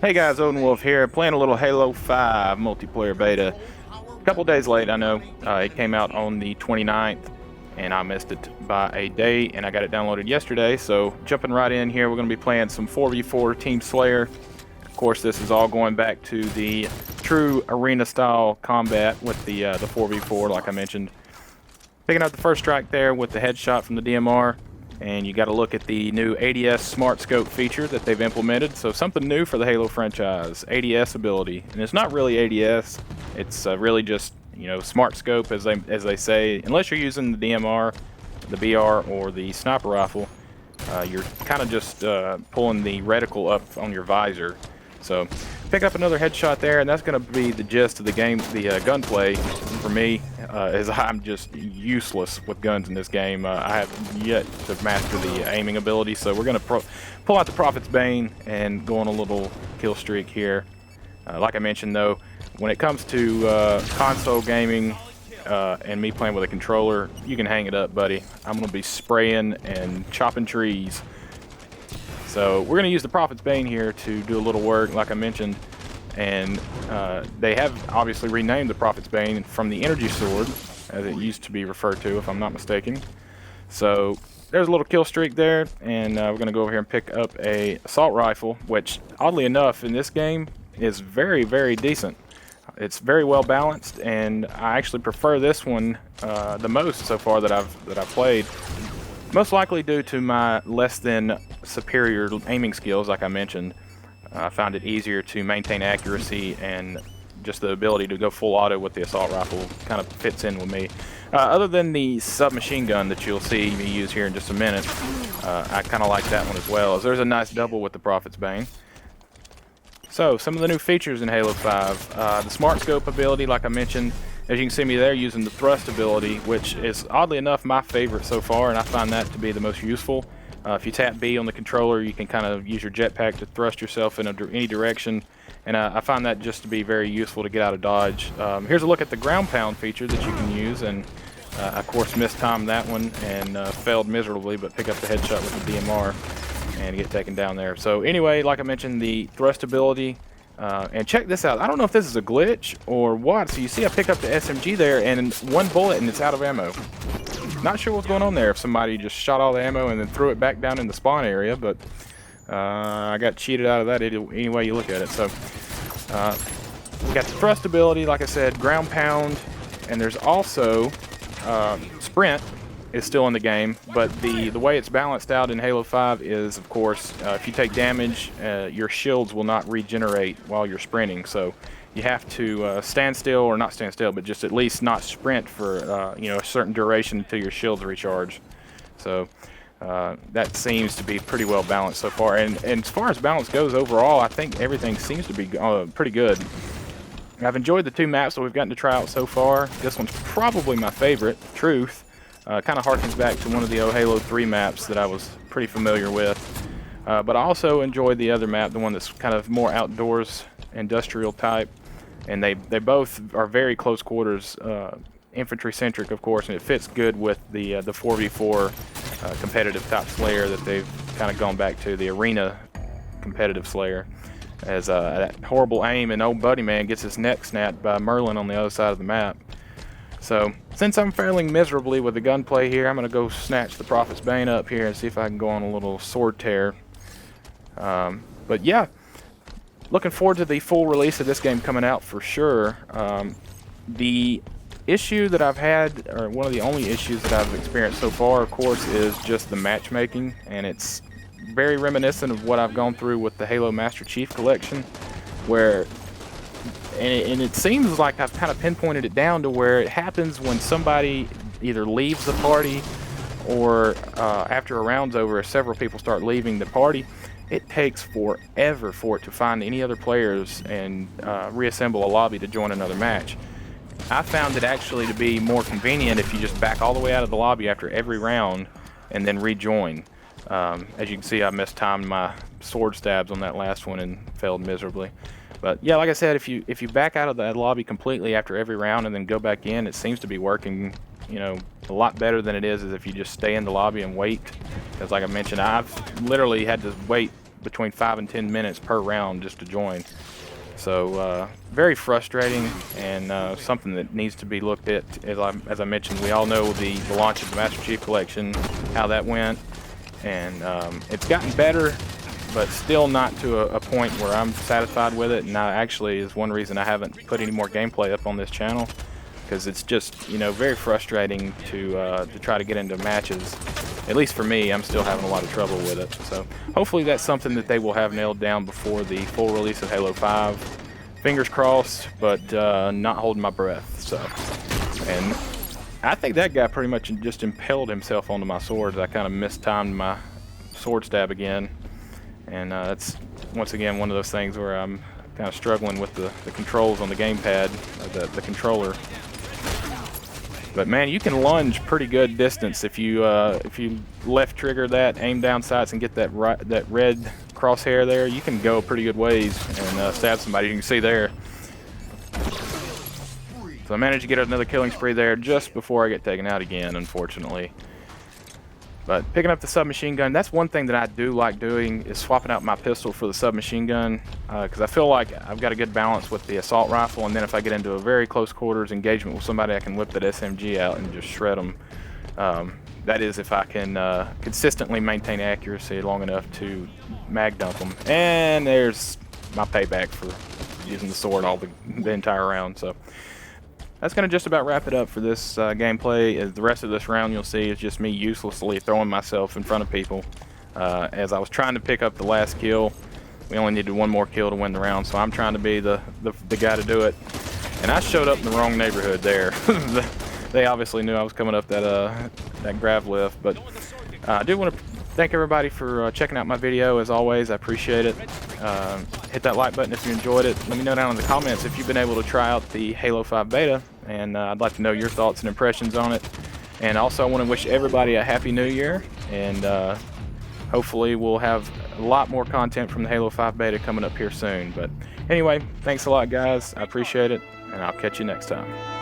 Hey guys, Odin Wolf here, playing a little Halo 5 multiplayer beta. A couple days late, I know. It came out on the 29th, and I missed it by a day, and I got it downloaded yesterday. So jumping right in here, we're going to be playing some 4v4 Team Slayer. Of course, this is all going back to the true arena-style combat with the 4v4, like I mentioned. Picking up the first strike there with the headshot from the DMR. And you got to look at the new ADS Smart Scope feature that they've implemented. So something new for the Halo franchise, ADS ability. And it's not really ADS, it's really just, Smart Scope as they say. Unless you're using the DMR, the BR, or the sniper rifle, you're kind of just pulling the reticle up on your visor. So pick up another headshot there, and that's going to be the gist of the game, the gunplay for me, as I'm just useless with guns in this game. I have yet to master the aiming ability, so we're going to pull out the Prophet's Bane and go on a little kill streak here. Like I mentioned, though, when it comes to console gaming and me playing with a controller, you can hang it up, buddy. I'm going to be spraying and chopping trees. So we're going to use the Prophet's Bane here to do a little work, like I mentioned, and they have obviously renamed the Prophet's Bane from the Energy Sword, as it used to be referred to, if I'm not mistaken. So there's a little kill streak there, and we're going to go over here and pick up a assault rifle, which oddly enough in this game is very, very decent. It's very well balanced, and I actually prefer this one the most so far that I've played. Most likely due to my less than superior aiming skills, like I mentioned. I found it easier to maintain accuracy, and just the ability to go full auto with the assault rifle kind of fits in with me. Other than the submachine gun that you'll see me use here in just a minute, I kind of like that one as well, as there's a nice double with the Prophet's Bane. So, some of the new features in Halo 5. The Smart Scope ability, like I mentioned. As you can see me there using the thrust ability, which is oddly enough my favorite so far, and I find that to be the most useful. If you tap B on the controller, you can kind of use your jetpack to thrust yourself in any direction, and I find that just to be very useful to get out of dodge. Here's a look at the ground pound feature that you can use, and of course mistimed that one and failed miserably, but pick up the headshot with the DMR and get taken down there. So anyway, like I mentioned, the thrust ability. And check this out. I don't know if this is a glitch or what. So you see I pick up the SMG there, and one bullet and it's out of ammo. Not sure what's going on there. If somebody just shot all the ammo and then threw it back down in the spawn area, but I got cheated out of that any way you look at it. So we got the thrust ability, like I said, ground pound, and there's also sprint is still in the game, but the way it's balanced out in Halo 5 is, of course, if you take damage, your shields will not regenerate while you're sprinting. So you have to stand still, or not stand still, but just at least not sprint for a certain duration until your shields recharge. So that seems to be pretty well balanced so far. And as far as balance goes overall, I think everything seems to be pretty good. I've enjoyed the two maps that we've gotten to try out so far. This one's probably my favorite, Truth. Kind of harkens back to one of the old Halo 3 maps that I was pretty familiar with. But I also enjoyed the other map, the one that's kind of more outdoors, industrial type. And they both are very close quarters, infantry-centric, of course, and it fits good with the 4v4 competitive type Slayer that they've kind of gone back to, the arena competitive Slayer. As that horrible aim, and old buddy man gets his neck snapped by Merlin on the other side of the map. So, since I'm failing miserably with the gunplay here, I'm going to go snatch the Prophet's Bane up here and see if I can go on a little sword tear. But yeah, looking forward to the full release of this game coming out for sure. The issue that I've had, or one of the only issues that I've experienced so far, of course, is just the matchmaking, and it's very reminiscent of what I've gone through with the Halo Master Chief Collection, where and it seems like I've kind of pinpointed it down to where it happens when somebody either leaves the party, or after a round's over, several people start leaving the party. It takes forever for it to find any other players and reassemble a lobby to join another match. I found it actually to be more convenient if you just back all the way out of the lobby after every round and then rejoin. As you can see, I mistimed my sword stabs on that last one and failed miserably. But yeah, like I said, if you back out of that lobby completely after every round and then go back in, it seems to be working, a lot better than it is if you just stay in the lobby and wait. Because like I mentioned, I've literally had to wait between 5 and 10 minutes per round just to join. So very frustrating, and something that needs to be looked at. As I mentioned, we all know the launch of the Master Chief Collection, how that went, and it's gotten better, but still not to a point where I'm satisfied with it. And that actually is one reason I haven't put any more gameplay up on this channel, because it's just, you know, very frustrating to try to get into matches. At least for me, I'm still having a lot of trouble with it. So hopefully that's something that they will have nailed down before the full release of Halo 5. Fingers crossed, but not holding my breath. So, and I think that guy pretty much just impaled himself onto my sword. I kind of mistimed my sword stab again, and that's once again one of those things where I'm kind of struggling with the controls on the gamepad, the controller. But man, you can lunge pretty good distance if you left trigger that, aim down sights, and get that red crosshair there. You can go pretty good ways and stab somebody. You can see there. So I managed to get another killing spree there just before I get taken out again, unfortunately. But picking up the submachine gun, that's one thing that I do like doing, is swapping out my pistol for the submachine gun, because I feel like I've got a good balance with the assault rifle, and then if I get into a very close quarters engagement with somebody, I can whip that SMG out and just shred them. That is, if I can consistently maintain accuracy long enough to mag dump them. And there's my payback for using the sword the entire round. So that's going to just about wrap it up for this gameplay. The rest of this round, you'll see, is just me uselessly throwing myself in front of people. As I was trying to pick up the last kill, we only needed one more kill to win the round, so I'm trying to be the guy to do it. And I showed up in the wrong neighborhood there. They obviously knew I was coming up that grav lift. But I do want to thank everybody for checking out my video. As always, I appreciate it. Hit that like button if you enjoyed it. Let me know down in the comments if you've been able to try out the Halo 5 beta, and I'd like to know your thoughts and impressions on it. And also I want to wish everybody a Happy New Year, and hopefully we'll have a lot more content from the Halo 5 beta coming up here soon. But anyway, thanks a lot guys, I appreciate it, and I'll catch you next time.